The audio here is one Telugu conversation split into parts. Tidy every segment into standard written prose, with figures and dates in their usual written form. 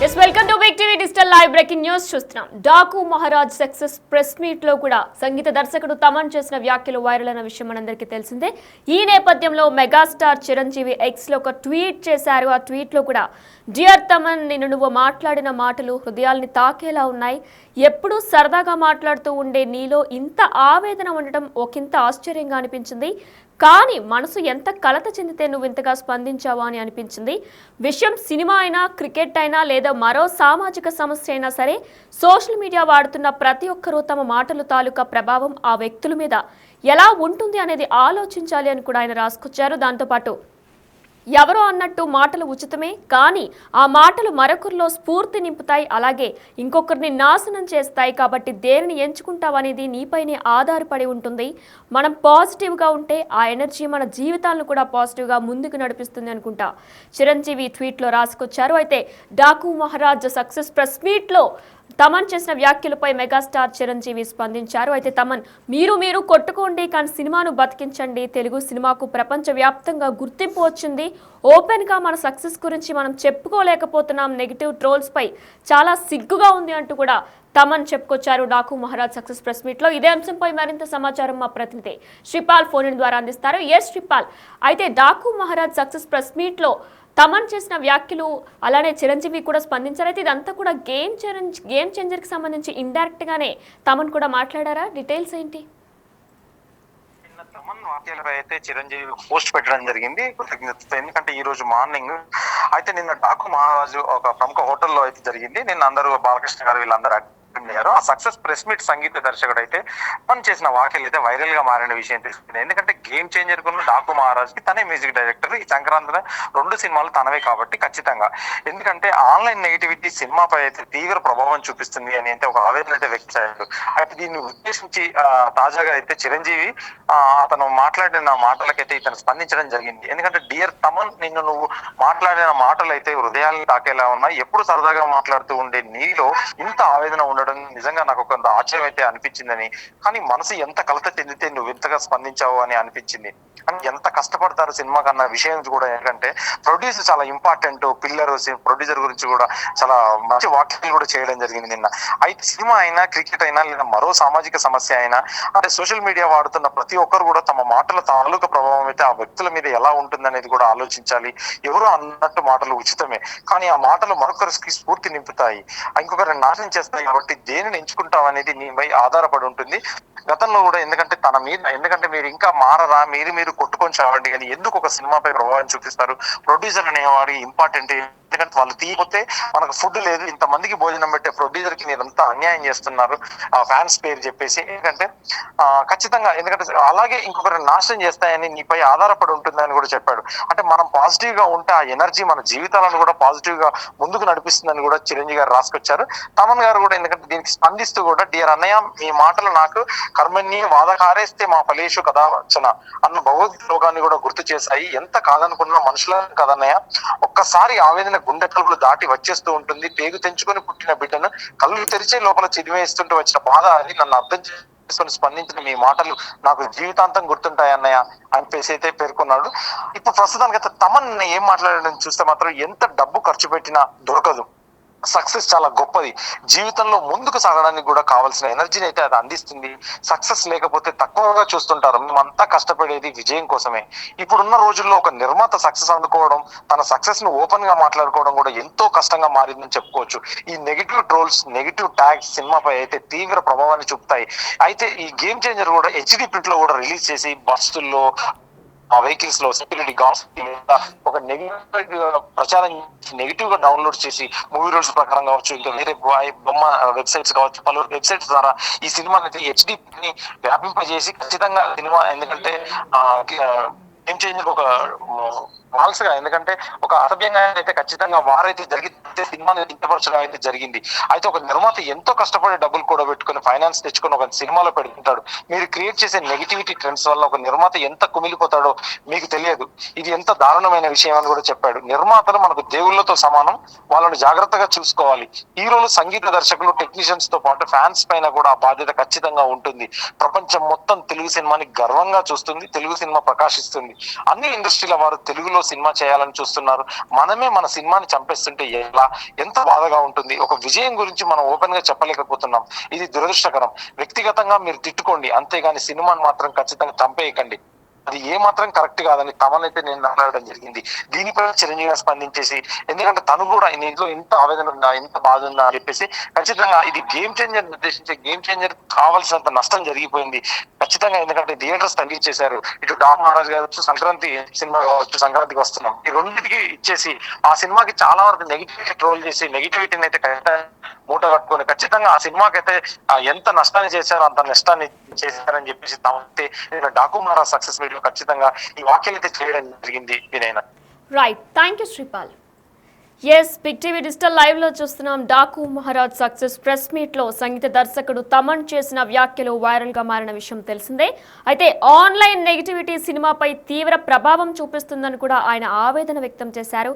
Yes welcome to big TV digital live breaking news చూస్తున్నాం. Daaku Maharaj success press meet లో కూడా సంగీత దర్శకుడు తమన్ చేసిన వ్యాఖ్యలు వైరల్ అయిన విషయం మనందరికీ తెలిసిందే. ఈ నేపథ్యంలో మెగాస్టార్ చిరంజీవి ఎక్స్ లో ఒక ట్వీట్ చేశారు. ఆ ట్వీట్ లో కూడా డియర్ తమన్, నిన్ను నువ్వు మాట్లాడిన మాటలు హృదయాల్ని తాకేలా ఉన్నాయి. ఎప్పుడూ సరదాగా మాట్లాడుతూ ఉండే నీలో ఇంత ఆవేదన ఉండటం ఒకంత ఆశ్చర్యంగా అనిపించింది. కానీ మనసు ఎంత కలత చెందితే నువ్వు ఇంతగా స్పందించావా అని అనిపించింది. విషయం సినిమా అయినా, క్రికెట్ అయినా లేదా మరో సామాజిక సమస్య అయినా సరే, సోషల్ మీడియా వాడుతున్న ప్రతి ఒక్కరూ తమ మాటలు తాలూకా ప్రభావం ఆ వ్యక్తుల మీద ఎలా ఉంటుంది అనేది ఆలోచించాలి అని కూడా ఆయన రాసుకొచ్చారు. దాంతోపాటు ఎవరో అన్నట్టు మాటలు ఉచితమే, కానీ ఆ మాటలు మరొకరిలో స్ఫూర్తి నింపుతాయి, అలాగే ఇంకొకరిని నాశనం చేస్తాయి. కాబట్టి దేనిని ఎంచుకుంటావనేది నీపైనే ఆధారపడి ఉంటుంది. మనం పాజిటివ్గా ఉంటే ఆ ఎనర్జీ మన జీవితాలను కూడా పాజిటివ్గా ముందుకు నడిపిస్తుంది అనుకుంటా చిరంజీవి ట్వీట్లో రాసుకొచ్చారు. అయితే డాకు మహారాజ్ సక్సెస్ ప్రెస్ మీట్లో తమన్ చేసిన వ్యాఖ్యలపై మెగాస్టార్ చిరంజీవి స్పందించారు. అయితే తమన్, మీరు కొట్టుకోండి, కానీ సినిమాను బతికించండి. తెలుగు సినిమాకు ప్రపంచవ్యాప్తంగా గుర్తింపు వచ్చింది. ఓపెన్గా మన సక్సెస్ గురించి మనం చెప్పుకోలేకపోతున్నాం. నెగిటివ్ ట్రోల్స్ పై చాలా సిగ్గుగా ఉంది అంటూ కూడా తమన్ చెప్పుకొచ్చారు డాకు మహారాజ్ సక్సెస్ ప్రెస్ మీట్లో. ఇదే అంశంపై మరింత సమాచారం మా ప్రతినిధి శ్రీపాల్ ఫోన్ ఇన్ ద్వారా అందిస్తారు. ఎస్ శ్రీపాల్, అయితే డాకు మహారాజ్ సక్సెస్ ప్రెస్ మీట్లో తమన్ చేసిన వ్యాఖ్యలు, అలానే చిరంజీవి కూడా స్పందించారు. అయితే ఇదంతా కూడా గేమ్ చేంజర్ కి సంబంధించి ఇండైరెక్ట్ గానే తమన్ కూడా మాట్లాడారా? డీటెయిల్స్ ఏంటి? తమన్ వాక్యాలపై అయితే చిరంజీవి పోస్ట్ పెట్టడం జరిగింది కృతజ్ఞతతో. ఎందుకంటే ఈ రోజు మార్నింగ్ అయితే నిన్న డాకు మహారాజు ఒక ప్రముఖ హోటల్లో అయితే జరిగింది. నిన్న అందరూ బాలకృష్ణ గారు వీళ్ళందరూ ఆ సక్సెస్ ప్రెస్ మీట్ సంగీత దర్శకుడు అయితే పని చేసిన వాక్యాలు అయితే వైరల్ గా మారిన విషయం తెలిసింది. ఎందుకంటే గేమ్ చేంజర్ కున్న డాకు మహారాజ్ కి తనే మ్యూజిక్ డైరెక్టర్. ఈ సంక్రాంతిలో 2 సినిమాలు తనవే కాబట్టి ఖచ్చితంగా, ఎందుకంటే ఆన్లైన్ నెగిటివిటీ సినిమాపై అయితే తీవ్ర ప్రభావం చూపిస్తుంది అని అయితే ఒక ఆవేదన అయితే వ్యక్తం చేశారు. అయితే దీన్ని ఉద్దేశించి తాజాగా అయితే చిరంజీవి అతను మాట్లాడిన మాటలకైతే ఇతను స్పందించడం జరిగింది. ఎందుకంటే డియర్ తమన్, నిన్ను నువ్వు మాట్లాడిన మాటలు అయితే హృదయాలను తాకేలా ఉన్నాయి. ఎప్పుడు సరదాగా మాట్లాడుతూ ఉండే నీలో ఇంత ఆవేదన ఉండడం నిజంగా నాకు కొంత ఆశ్చర్యం అయితే అనిపించిందని, కానీ మనసు ఎంత కలత చెందితే నువ్వు ఇంతగా స్పందించావు అని అనిపించింది. అని ఎంత కష్టపడతారు సినిమా కన్నా విషయం కూడా, ఎందుకంటే ప్రొడ్యూసర్ చాలా ఇంపార్టెంట్ పిల్లర్. ప్రొడ్యూసర్ గురించి కూడా చాలా మంచి వాక్యాలు కూడా చేయడం జరిగింది నిన్న. అయితే సినిమా అయినా, క్రికెట్ అయినా, లేదా మరో సామాజిక సమస్య అయినా, అంటే సోషల్ మీడియా వాడుతున్న ప్రతి ఒక్కరు కూడా తమ మాటల తాలూకా ప్రభావం అయితే ఆ వ్యక్తుల మీద ఎలా ఉంటుంది అనేది కూడా ఆలోచించాలి. ఎవరో అన్నట్టు మాటలు ఉచితమే, కానీ ఆ మాటలు మరొకరికి స్ఫూర్తి నింపుతాయి, ఇంకొకరిని నాశనం చేస్తాయి. కాబట్టి దేనిని ఎంచుకుంటాం అనేది నీపై ఆధారపడి ఉంటుంది. గతంలో కూడా ఎందుకంటే తన మీద, ఎందుకంటే మీరు ఇంకా మారరా, మీరు కొట్టుకొని చావండి అని ఎందుకు ఒక సినిమాపై ప్రభావం చూపిస్తారు? ప్రొడ్యూసర్ అనేవాడు ఇంపార్టెంట్. ఎందుకంటే వాళ్ళు తీయకపోతే మనకు ఫుడ్ లేదు, ఇంతమందికి భోజనం పెట్టే ప్రొడ్యూసర్ కి మీరంతా అన్యాయం చేస్తున్నారు ఆ ఫ్యాన్స్ పేరు చెప్పేసి. ఎందుకంటే ఖచ్చితంగా, ఎందుకంటే అలాగే ఇంకొకరు నాశనం చేస్తాయని నీపై ఆధారపడి ఉంటుందని కూడా చెప్పాడు. అంటే మనం పాజిటివ్ గా ఉంటే ఆ ఎనర్జీ మన జీవితాలను కూడా పాజిటివ్ గా ముందుకు నడిపిస్తుందని కూడా చిరంజీవి గారు రాసుకొచ్చారు. తమన్ గారు కూడా ఎందుకంటే దీనికి స్పందిస్తూ కూడా, డియర్ అన్నయ్య, మీ మాటలు నాకు కర్మణ్య వాదకారేస్తే మా ఫలేషు కదా వచ్చన అన్న భగవద్ శ్లోకాన్ని కూడా గుర్తు చేశాయి. ఎంత కాదనుకున్న మనుషుల కదన్నయ్య, ఒక్కసారి ఆవేదన గుండె కలుపులు దాటి వచ్చేస్తూ ఉంటుంది. పేగు తెంచుకొని పుట్టిన బిడ్డను కళ్ళు తెరిచే లోపల చిదివేస్తుంటూ వచ్చిన బాధ అని నన్ను అర్థం చేసుకొని స్పందించిన మీ మాటలు నాకు జీవితాంతం గుర్తుంటాయి అన్నయ్య అని అయితే పేర్కొన్నాడు. ఇప్పుడు ప్రస్తుతానికైతే తమన్ ఏం మాట్లాడడం చూస్తే మాత్రం ఎంత డబ్బు ఖర్చు పెట్టినా దొరకదు. సక్సెస్ చాలా గొప్పది, జీవితంలో ముందుకు సాగడానికి కూడా కావాల్సిన ఎనర్జీని అయితే అది అందిస్తుంది. సక్సెస్ లేకపోతే తక్కువగా చూస్తుంటారు. మేమంతా కష్టపడేది విజయం కోసమే. ఇప్పుడున్న రోజుల్లో ఒక నిర్మాత సక్సెస్ అందుకోవడం, తన సక్సెస్ ను ఓపెన్ గా మాట్లాడుకోవడం కూడా ఎంతో కష్టంగా మారిందని చెప్పుకోవచ్చు. ఈ నెగిటివ్ ట్రోల్స్, నెగిటివ్ ట్యాగ్స్ సినిమాపై అయితే తీవ్ర ప్రభావాన్ని చూపుతాయి. అయితే ఈ గేమ్ చేంజర్ కూడా హెచ్డి ప్రింట్ లో కూడా రిలీజ్ చేసి బస్సుల్లో, ఆ వెహికల్స్ లో సెక్యూరిటీ గార్డ్స్ ఒక నెగిటివ్ ప్రచారం నెగిటివ్ గా డౌన్లోడ్ చేసి మూవీ రూల్స్ ప్రకారం కావచ్చు, ఇంకా వేరే బొమ్మ వెబ్సైట్స్ కావచ్చు, పలు వెబ్సైట్స్ ద్వారా ఈ సినిమాని అయితే హెచ్డి ని వ్యాపింపజేసి ఖచ్చితంగా సినిమా, ఎందుకంటే గేమ్ చేంజర్ ఒక ఫాల్స్ గా, ఎందుకంటే ఒక అసభ్యంగా అయితే ఖచ్చితంగా వారైతే జరిగితే సినిమాని ఇంతపరచడం అయితే జరిగింది. అయితే ఒక నిర్మాత ఎంతో కష్టపడి డబ్బులు కూడా పెట్టుకుని ఫైనాన్స్ తెచ్చుకొని ఒక సినిమాలో పెడుతుంటాడు. మీరు క్రియేట్ చేసే నెగిటివిటీ ట్రెండ్స్ వల్ల ఒక నిర్మాత ఎంత కుమిలిపోతాడో మీకు తెలియదు. ఇది ఎంత దారుణమైన విషయం అని కూడా చెప్పాడు. నిర్మాతలు మనకు దేవుళ్లతో సమానం, వాళ్ళని జాగ్రత్తగా చూసుకోవాలి. హీరోలు, సంగీత దర్శకులు, టెక్నీషియన్స్ తో పాటు ఫ్యాన్స్ పైన కూడా ఆ బాధ్యత ఖచ్చితంగా ఉంటుంది. ప్రపంచం మొత్తం తెలుగు సినిమాని గర్వంగా చూస్తుంది, తెలుగు సినిమా ప్రకాశిస్తుంది. అన్ని ఇండస్ట్రీల వారు తెలుగులో లో సినిమా చేయాలని చూస్తున్నారు. మనమే మన సినిమాని చంపేస్తుంటే ఎంత బాధగా ఉంటుంది. ఒక విజయం గురించి మనం ఓపెన్ గా చెప్పలేకపోతున్నాం. ఇది దురదృష్టకరం. వ్యక్తిగతంగా మీరు తిట్టుకోండి, అంతేగాని సినిమాని మాత్రం ఖచ్చితంగా చంపేయకండి. అది ఏ మాత్రం కరెక్ట్ కాదని తమనైతే నేను మాట్లాడడం జరిగింది. దీనిపై చిరంజీవి గారు స్పందించేసి, ఎందుకంటే తను కూడా ఇంట్లో ఇంత ఆవేదన ఉందా, ఇంత బాధ ఉందా అని చెప్పేసి, ఖచ్చితంగా ఇది గేమ్ చేంజర్ నిర్దేశించే గేమ్ చేంజర్ కావాల్సినంత నష్టం జరిగిపోయింది ఖచ్చితంగా. ఎందుకంటే థియేటర్స్ తగ్గించేశారు. ఇటు డాక్ మహారాజ్ గారు వచ్చు, సంక్రాంతి సినిమా కావచ్చు, సంక్రాంతికి వస్తున్నాం, ఈ రెండింటికి ఇచ్చేసి ఆ సినిమాకి చాలా వరకు నెగిటివిటీ ట్రోల్ చేసి నెగిటివిటీని అయితే మూట కట్టుకొని ఖచ్చితంగా ఆ సినిమాకి అయితే ఎంత నష్టాన్ని చేశారో అంత నష్టాన్ని చేశారని చెప్పేసి తమైతే డాకు మహారాజ్ సక్సెస్ వీడియో ఖచ్చితంగా ఈ వ్యాఖ్యలు అయితే చేయడం జరిగింది వినయన. Right, thank you Sripal. Yes, big TV digital live లో చూస్తున్నాం. Daaku Maharaj success press meet లో సంగీత దర్శకుడు తమన్ చేసిన వ్యాఖ్యలు వైరల్ గా మారిన విషయం తెలిసిందే. అయితే ఆన్లైన్ నెగిటివిటీ సినిమాపై తీవ్ర ప్రభావం చూపిస్తుందని కూడా ఆయన ఆవేదన వ్యక్తం చేశారు.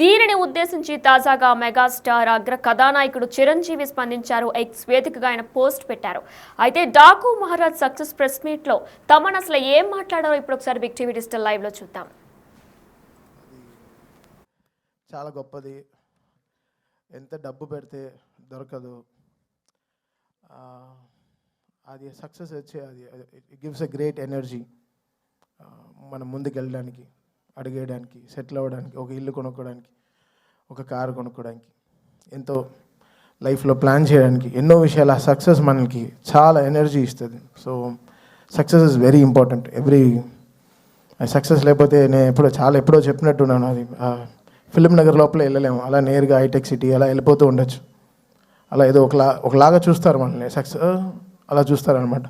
దీనిని ఉద్దేశించి తాజాగా మెగాస్టార్ అగ్ర కథానాయకుడు చిరంజీవి స్పందించారు. ఎక్స్ వేదికగా ఆయన పోస్ట్ పెట్టారు. అయితే Daaku Maharaj success press meet లో తమన్ అసలు ఏం మాట్లాడారో ఇప్పుడు ఒకసారి బిగ్ టీవీ డిజిటల్ లైవ్ లో చూద్దాం. చాలా గొప్పది, ఎంత డబ్బు పెడితే దొరకదు, అది సక్సెస్ వచ్చే అది it gives a great energy. మనం ముందుకు వెళ్ళడానికి, అడిగేయడానికి, సెటిల్ అవ్వడానికి, ఒక ఇల్లు కొనుక్కోవడానికి, ఒక కారు కొనుక్కోవడానికి, ఎంతో లైఫ్లో ప్లాన్ చేయడానికి, ఎన్నో విషయాలు ఆ సక్సెస్ మనకి చాలా ఎనర్జీ ఇస్తుంది. So success is very important. Success లేకపోతే నేను ఎప్పుడో చెప్పినట్టున్నాను, అది ఫిలిం నగర్ లోపల వెళ్ళలేము, అలా నేరుగా హైటెక్ సిటీ అలా వెళ్ళిపోతూ ఉండొచ్చు. అలా ఏదో ఒకలాగా చూస్తారు మనల్ని, సక్సెస్ అలా చూస్తారనమాట.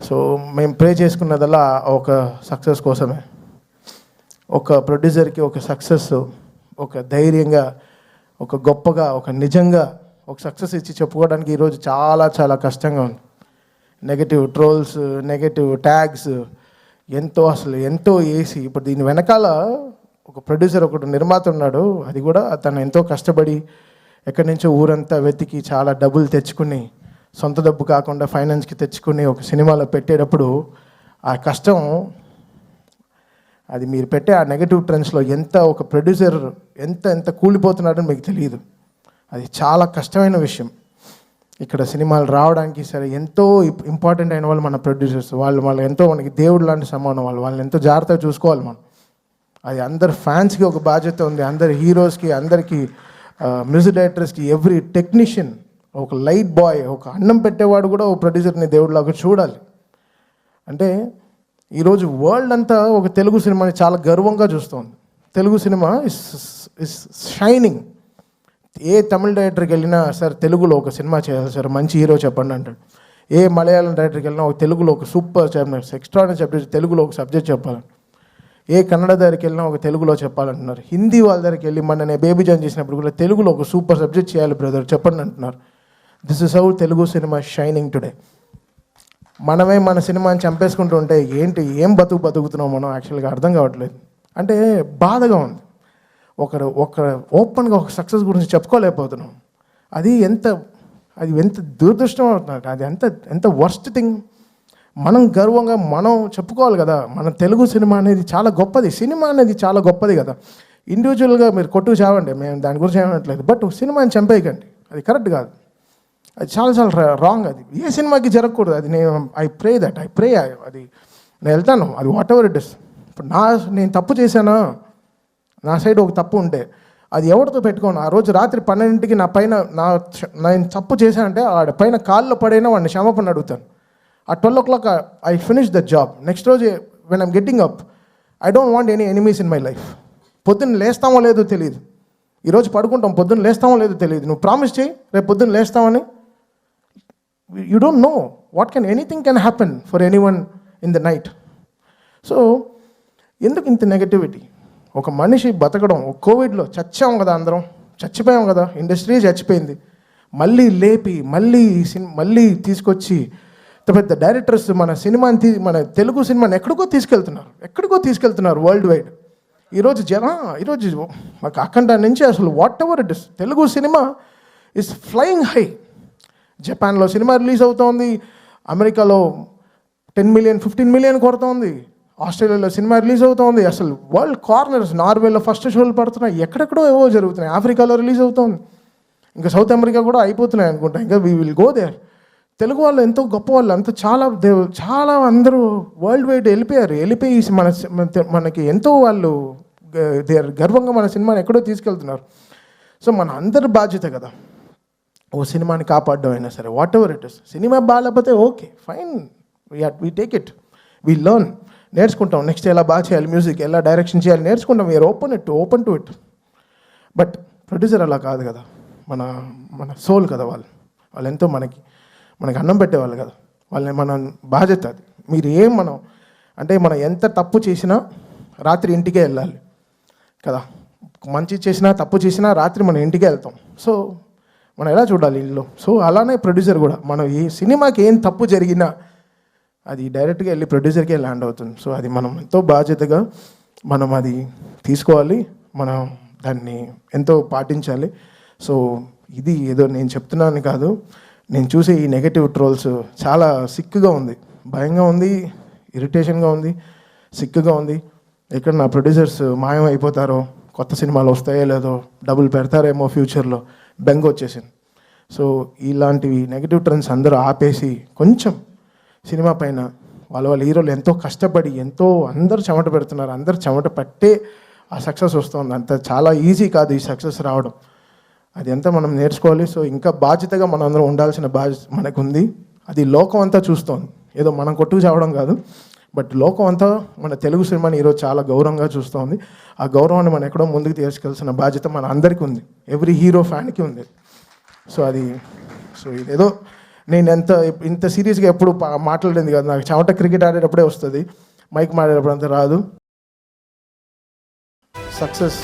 సో మేము ప్రే చేసుకున్నదల్లా ఒక సక్సెస్ కోసమే. ఒక ప్రొడ్యూసర్కి ఒక సక్సెస్, ఒక ధైర్యంగా, ఒక గొప్పగా, ఒక నిజంగా ఒక సక్సెస్ ఇచ్చి చెప్పుకోవడానికి ఈరోజు చాలా చాలా కష్టంగా ఉంది. నెగటివ్ ట్రోల్స్, నెగటివ్ ట్యాగ్స్ ఎంతో వేసి, ఇప్పుడు దీని వెనకాల ఒక ప్రొడ్యూసర్, ఒకటి నిర్మాత ఉన్నాడు. అది కూడా తను ఎంతో కష్టపడి ఎక్కడి నుంచో ఊరంతా వెతికి చాలా డబ్బులు తెచ్చుకుని, సొంత డబ్బు కాకుండా ఫైనాన్స్కి తెచ్చుకుని ఒక సినిమాలో పెట్టేటప్పుడు ఆ కష్టం, అది మీరు పెట్టే ఆ నెగటివ్ ట్రెండ్స్లో ఒక ప్రొడ్యూసర్ ఎంత కూలిపోతున్నాడని మీకు తెలియదు. అది చాలా కష్టమైన విషయం. ఇక్కడ సినిమాలు రావడానికి సరే ఎంతో ఇంపార్టెంట్ అయిన వాళ్ళు మన ప్రొడ్యూసర్స్. వాళ్ళు ఎంతో మనకి దేవుడు లాంటి సమానం. వాళ్ళని ఎంతో జాగ్రత్తగా చూసుకోవాలి మనం. అది అందరు ఫ్యాన్స్కి ఒక బాధ్యత ఉంది, అందరి హీరోస్కి, అందరికీ మ్యూజిక్ డైరెక్టర్స్కి, ఎవ్రీ టెక్నీషియన్, ఒక లైట్ బాయ్, ఒక అన్నం పెట్టేవాడు కూడా ఒక ప్రొడ్యూసర్ని దేవుడిలాగా చూడాలి. అంటే ఈరోజు వరల్డ్ అంతా ఒక తెలుగు సినిమాని చాలా గర్వంగా చూస్తుంది. Telugu cinema is shining. ఏ తమిళ డైరెక్టర్కి వెళ్ళినా సార్ తెలుగులో ఒక సినిమా చేయాలి సార్, మంచి హీరో చెప్పండి అంటాడు. ఏ మలయాళం డైరెక్టర్కి వెళ్ళినా ఒక తెలుగులో ఒక సూపర్ ఎక్స్ట్రాడినరీ సబ్జెక్ట్, తెలుగులో ఒక సబ్జెక్ట్ చెప్పాలి. ఏ కన్నడ దగ్గరికి వెళ్ళినా ఒక తెలుగులో చెప్పాలంటున్నారు. హిందీ వాళ్ళ దగ్గరికి వెళ్ళి మొన్న నేను బేబీ జాన్ చేసినప్పుడు కూడా తెలుగులో ఒక సూపర్ సబ్జెక్ట్ చేయాలి బ్రదర్ చెప్పండి అంటున్నారు. This is how Telugu cinema shining today. మనమే మన సినిమాని చంపేసుకుంటూ ఉంటే ఏం బతుకుతున్నాం మనం యాక్చువల్గా అర్థం కావట్లేదు. అంటే బాధగా ఉంది. ఒకరు ఓపెన్గా ఒక సక్సెస్ గురించి చెప్పుకోలేకపోతున్నాం. అది ఎంత దురదృష్టం అవుతుంది. అది ఎంత వర్స్ట్ థింగ్. మనం గర్వంగా మనం చెప్పుకోవాలి కదా, మన తెలుగు సినిమా అనేది చాలా గొప్పది, సినిమా అనేది చాలా గొప్పది కదా. ఇండివిజువల్గా మీరు కొట్టుకు చావండి, మేము దాని గురించి ఏమనట్లేదు, బట్ సినిమాని చంపేయకండి, అది కరెక్ట్ కాదు. అది చాలా రాంగ్. అది ఏ సినిమాకి జరగకూడదు. అది ఐ ప్రే అది నేను వెళ్తాను, అది వాట్ ఎవర్ ఇట్ ఇస్. ఇప్పుడు నేను తప్పు చేశానా, నా సైడ్ ఒక తప్పు ఉంటే అది ఎవరితో పెట్టుకోను. ఆ రోజు రాత్రి 12ంటికి నేను తప్పు చేశానంటే ఆడ పైన కాళ్ళలో పడైనా వాడిని క్షమాపణ అడుగుతాను. At 12 o'clock, I finish the job. Next రోజు when I'm getting up, I don't want any enemies in my life. పొద్దున్న లేస్తామో లేదో తెలియదు. ఈరోజు పడుకుంటాం, పొద్దున్న లేస్తామో లేదో తెలియదు. నువ్వు ప్రామిస్ చేయి రేపు పొద్దున్న లేస్తామని. You don't know anything can happen for anyone in the night. So ఎందుకు ఇంత నెగటివిటీ? ఒక మనిషి బతకడం, కోవిడ్లో చచ్చాం కదా, అందరం చచ్చిపోయాం కదా, ఇండస్ట్రీ చచ్చిపోయింది. మళ్ళీ లేపి మళ్ళీ తీసుకొచ్చి పెద్ద డైరెక్టర్స్ మన తెలుగు సినిమాని ఎక్కడికో తీసుకెళ్తున్నారు వరల్డ్ వైడ్. ఈరోజు మాకు అఖండ నుంచి అసలు what ever it is, Telugu cinema is flying high. జపాన్లో సినిమా రిలీజ్ అవుతోంది, అమెరికాలో 10 మిలియన్ 15 మిలియన్ కొడుతోంది, ఆస్ట్రేలియాలో సినిమా రిలీజ్ అవుతోంది, అసలు వరల్డ్ కార్నర్స్, నార్వేలో ఫస్ట్ షోలు పడుతున్నాయి, ఎక్కడెక్కడో ఏవో జరుగుతున్నాయి, ఆఫ్రికాలో రిలీజ్ అవుతోంది, ఇంకా సౌత్ అమెరికా కూడా అయిపోతున్నాయి అనుకుంటా, ఇంకా we will go there. Telugu వాళ్ళు ఎంతో గొప్ప వాళ్ళు, అంత చాలా అందరూ వరల్డ్ వైడ్ వెళ్ళిపోయి మనకి ఎంతో వాళ్ళు గర్వంగా మన సినిమాని ఎక్కడో తీసుకెళ్తున్నారు. సో మన అందరి బాధ్యత కదా ఓ సినిమాని కాపాడడం అయినా సరే, whatever it is. Cinema బాగాలేకపోతే okay fine, we take it, we learn, నేర్చుకుంటాం, నెక్స్ట్ ఎలా బాగా చేయాలి, మ్యూజిక్ ఎలా డైరెక్షన్ చేయాలి నేర్చుకుంటాం, we are open to it. But producer అలా కాదు కదా, మన సోల్ కదా వాళ్ళు ఎంతో మనకి అన్నం పెట్టేవాళ్ళు కదా, మన బాధ్యత అది. మనం ఎంత తప్పు చేసినా రాత్రి ఇంటికే వెళ్ళాలి కదా, మంచి చేసినా తప్పు చేసినా రాత్రి మనం ఇంటికే వెళ్తాం. సో మనం ఎలా చూడాలి ఇల్లు. సో అలానే ప్రొడ్యూసర్ కూడా, మనం ఈ సినిమాకి ఏం తప్పు జరిగినా అది డైరెక్ట్గా వెళ్ళి ప్రొడ్యూసర్కే ల్యాండ్ అవుతుంది. సో అది మనం ఎంతో బాధ్యతగా మనం అది తీసుకోవాలి, మనం దాన్ని ఎంతో పాటించాలి. సో ఇది ఏదో నేను చెప్తున్నాను కాదు, నేను చూసే ఈ నెగటివ్ ట్రోల్స్ చాలా సిక్కుగా ఉంది, భయంగా ఉంది, ఇరిటేషన్గా ఉంది, సిక్కుగా ఉంది. ఎక్కడ నా ప్రొడ్యూసర్స్ మాయం అయిపోతారో, కొత్త సినిమాలు వస్తాయో లేదో, డబ్బులు పెడతారేమో ఫ్యూచర్లో, బెంగ వచ్చేసింది. సో ఇలాంటివి నెగటివ్ ట్రెండ్స్ అందరూ ఆపేసి కొంచెం సినిమా పైన వాళ్ళ హీరోలు ఎంతో కష్టపడి అందరూ చెమట పెడుతున్నారు, అందరు చెమట పట్టే ఆ సక్సెస్ వస్తుంది. అంత చాలా ఈజీ కాదు ఈ సక్సెస్ రావడం, అది ఎంత మనం నేర్చుకోవాలి. సో ఇంకా బాధ్యతగా మనం అందరం ఉండాల్సిన బాధ్యత మనకు ఉంది. అది లోకం అంతా చూస్తోంది, ఏదో మనం కొట్టుకు చావడం కాదు, బట్ లోకం అంతా మన తెలుగు సినిమాని ఈరోజు చాలా గౌరవంగా చూస్తోంది. ఆ గౌరవాన్ని మనం ఎక్కడో ముందుకు తీసుకెళ్లాల్సిన బాధ్యత మన అందరికీ ఉంది, ఎవ్రీ హీరో ఫ్యాన్కి ఉంది. సో ఇదేదో నేను ఇంత సీరియస్గా ఎప్పుడు మాట్లాడింది కాదు, నాకు చెమట క్రికెట్ ఆడేటప్పుడే వస్తుంది, మైక్ మాడేటప్పుడు అంత రాదు. సక్సెస్